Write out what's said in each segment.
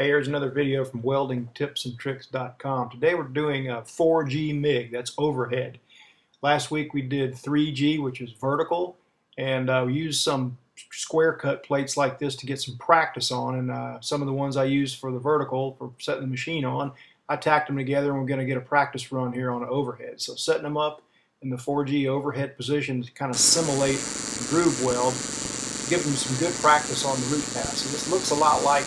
Hey, here's another video from weldingtipsandtricks.com. Today we're doing a 4G MIG, that's overhead. Last week we did 3G, which is vertical, and we used some square cut plates like this to get some practice on, and some of the ones I used for the vertical, for setting the machine on, I tacked them together and we're going to get a practice run here on overhead. So setting them up in the 4G overhead position to kind of simulate the groove weld, give them some good practice on the root pass. And this looks a lot like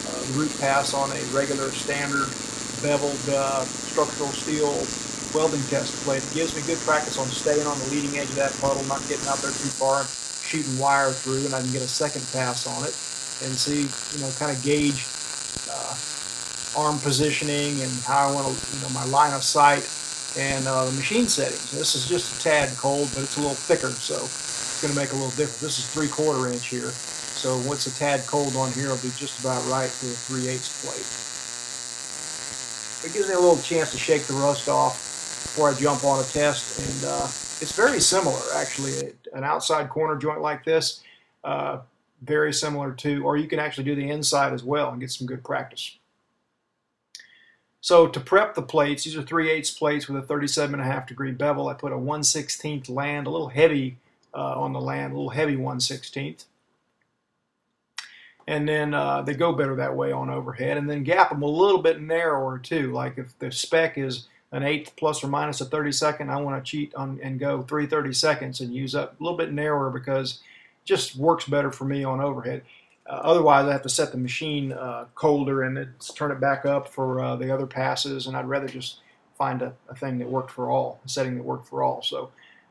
the root pass on a regular standard beveled structural steel welding test plate. It gives me good practice on staying on the leading edge of that puddle, not getting out there too far and shooting wire through, and I can get a second pass on it and see, kind of gauge arm positioning and how I want to, my line of sight and the machine settings. This is just a tad cold, but it's a little thicker, so it's going to make a little difference. This is 3/4 inch here. So what's a tad cold on here will be just about right for a 3/8 plate. It gives me a little chance to shake the rust off before I jump on a test, and it's very similar actually. An outside corner joint like this, very similar to, or you can actually do the inside as well and get some good practice. So to prep the plates, these are 3/8 plates with a 37.5 degree bevel. I put a 1/16 land, a little heavy on the land, a little heavy 1/16. And then they go better that way on overhead, and then gap them a little bit narrower too. Like if the spec is an 1/8 plus or minus a 32nd, I want to cheat on and go 3/32 and use up a little bit narrower because it just works better for me on overhead. Otherwise I have to set the machine colder and turn it back up for the other passes, and I'd rather just find a thing that worked for all, a setting that worked for all. So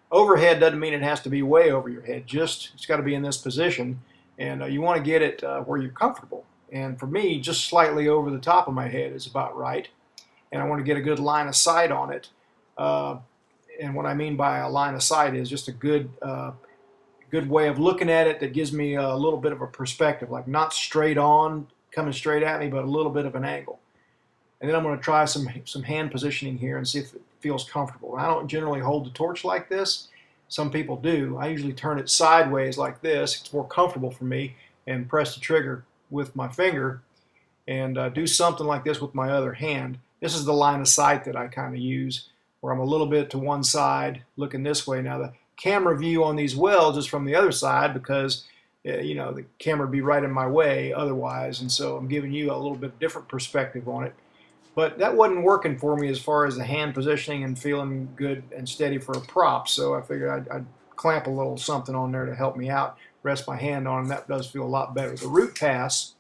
overhead doesn't mean it has to be way over your head, just it's got to be in this position. And you want to get it where you're comfortable. And for me, just slightly over the top of my head is about right. And I want to get a good line of sight on it. And what I mean by a line of sight is just a good way of looking at it that gives me a little bit of a perspective, like not straight on, coming straight at me, but a little bit of an angle. And then I'm going to try some hand positioning here and see if it feels comfortable. I don't generally hold the torch like this. Some people do. I usually turn it sideways like this. It's more comfortable for me, and press the trigger with my finger and do something like this with my other hand. This is the line of sight that I kind of use, where I'm a little bit to one side looking this way. Now the camera view on these welds is from the other side because the camera would be right in my way otherwise, and so I'm giving you a little bit different perspective on it. But that wasn't working for me as far as the hand positioning and feeling good and steady for a prop, so I figured I'd clamp a little something on there to help me out, rest my hand on, and that does feel a lot better. The root pass,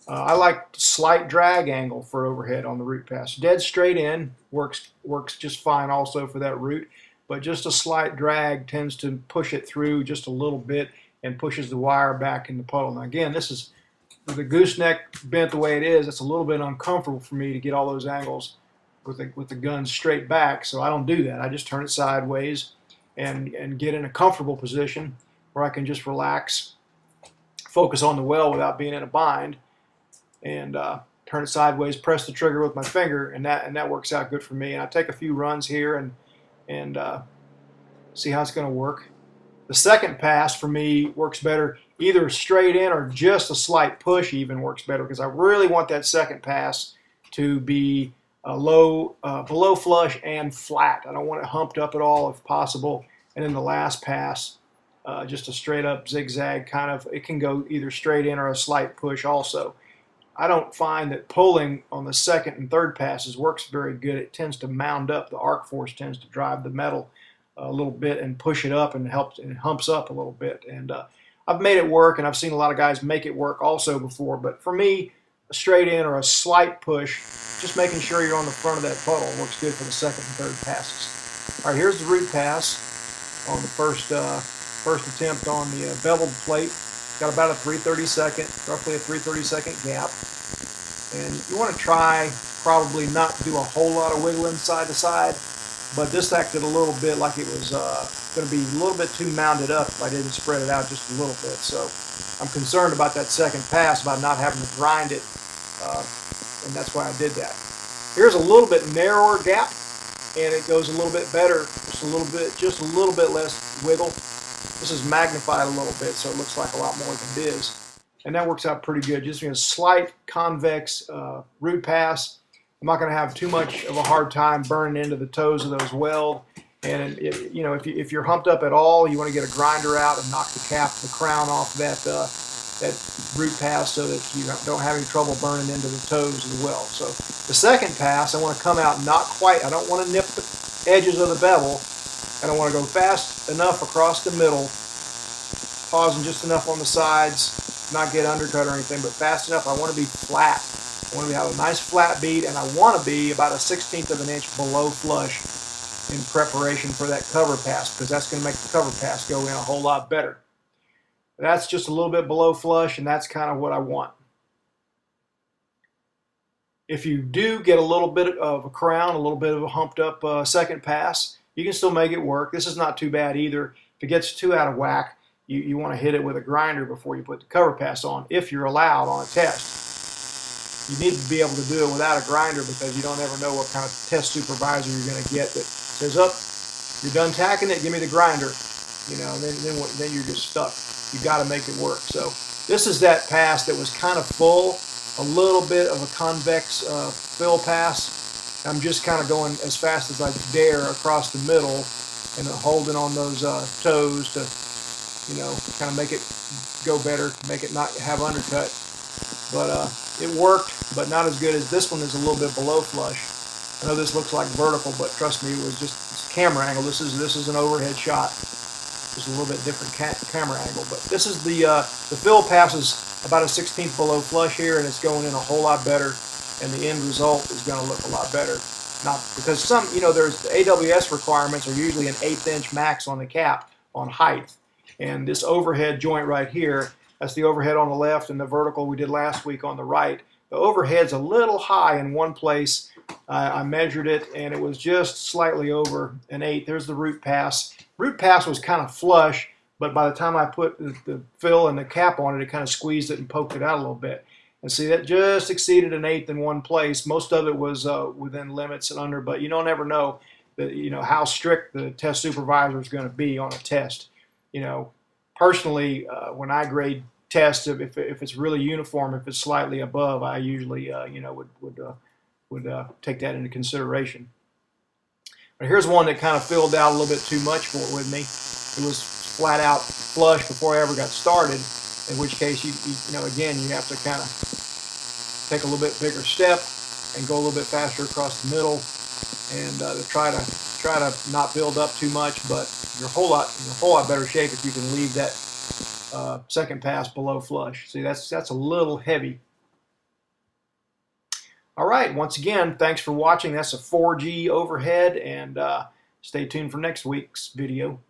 I like slight drag angle for overhead on the root pass. Dead straight in works just fine also for that root, but just a slight drag tends to push it through just a little bit and pushes the wire back in the puddle. Now again, this is with the gooseneck bent the way it is, it's a little bit uncomfortable for me to get all those angles with the gun straight back, so I don't do that. I just turn it sideways and get in a comfortable position where I can just relax, focus on the weld without being in a bind, and turn it sideways, press the trigger with my finger, and that works out good for me. And I take a few runs here and see how it's going to work. The second pass for me works better, either straight in or just a slight push even works better, because I really want that second pass to be below flush and flat. I don't want it humped up at all if possible. And then the last pass, just a straight up zigzag kind of, it can go either straight in or a slight push also. I don't find that pulling on the second and third passes works very good. It tends to mound up. The arc force tends to drive the metal a little bit and push it up, and it humps up a little bit. And I've made it work, and I've seen a lot of guys make it work also before, but for me, a straight in or a slight push, just making sure you're on the front of that puddle, works good for the second and third passes. All right, here's the root pass on the first attempt on the beveled plate. Got about a 3/32, roughly a 3/32 gap. And you want to try probably not to do a whole lot of wiggling side to side, but this acted a little bit like it was going to be a little bit too mounded up if I didn't spread it out just a little bit. So I'm concerned about that second pass, about not having to grind it, and that's why I did that. Here's a little bit narrower gap, and it goes a little bit better, just a little bit less wiggle. This is magnified a little bit, so it looks like a lot more than it is. and that works out pretty good. Just a slight convex root pass. I'm not going to have too much of a hard time burning into the toes of those weld. And you know, if you're humped up at all, you want to get a grinder out and knock the crown off that root pass so that you don't have any trouble burning into the toes of the weld. So the second pass, I want to come out not quite. I don't want to nip the edges of the bevel. I don't want to go fast enough across the middle, pausing just enough on the sides, not get undercut or anything, but fast enough. I want to be flat. I want to have a nice flat bead, and I want to be about a 1/16 of an inch below flush in preparation for that cover pass, because that's going to make the cover pass go in a whole lot better. That's just a little bit below flush, and that's kind of what I want. If you do get a little bit of a crown, a little bit of a humped up second pass, you can still make it work. This is not too bad either. If it gets too out of whack, you want to hit it with a grinder before you put the cover pass on, if you're allowed on a test. You need to be able to do it without a grinder, because you don't ever know what kind of test supervisor you're going to get that says, "Up, you're done tacking it, give me the grinder." You know, then you're just stuck. You got to make it work. So this is that pass that was kind of full, a little bit of a convex fill pass. I'm just kind of going as fast as I dare across the middle and holding on those toes to, you know, kind of make it go better, make it not have undercut. But it worked, but not as good as this one. Is a little bit below flush. I know this looks like vertical, but trust me, it was just camera angle. This is an overhead shot. Just a little bit different camera angle. But this is the fill pass is about a 1/16 below flush here, and it's going in a whole lot better, and the end result is going to look a lot better. Not because some, you know, there's the AWS requirements are usually an 1/8 inch max on the cap on height, and this overhead joint right here, that's the overhead on the left, and the vertical we did last week on the right. The overhead's a little high in one place. I measured it, and it was just slightly over an 1/8. There's the root pass. Root pass was kind of flush, but by the time I put the fill and the cap on it, it kind of squeezed it and poked it out a little bit. And see, that just exceeded an 1/8 in one place. Most of it was within limits and under, but you don't ever know that, you know, how strict the test supervisor is going to be on a test. You know, personally, when I grade tests, if it's really uniform, if it's slightly above, I usually you know, would take that into consideration. But here's one that kind of filled out a little bit too much with me. It was flat out flush before I ever got started, in which case you know, again, you have to kind of take a little bit bigger step and go a little bit faster across the middle, and to try to not build up too much. But you're a whole lot better shape if you can leave that second pass below flush. See, that's a little heavy. All right, once again, thanks for watching. That's a 4G overhead, and stay tuned for next week's video.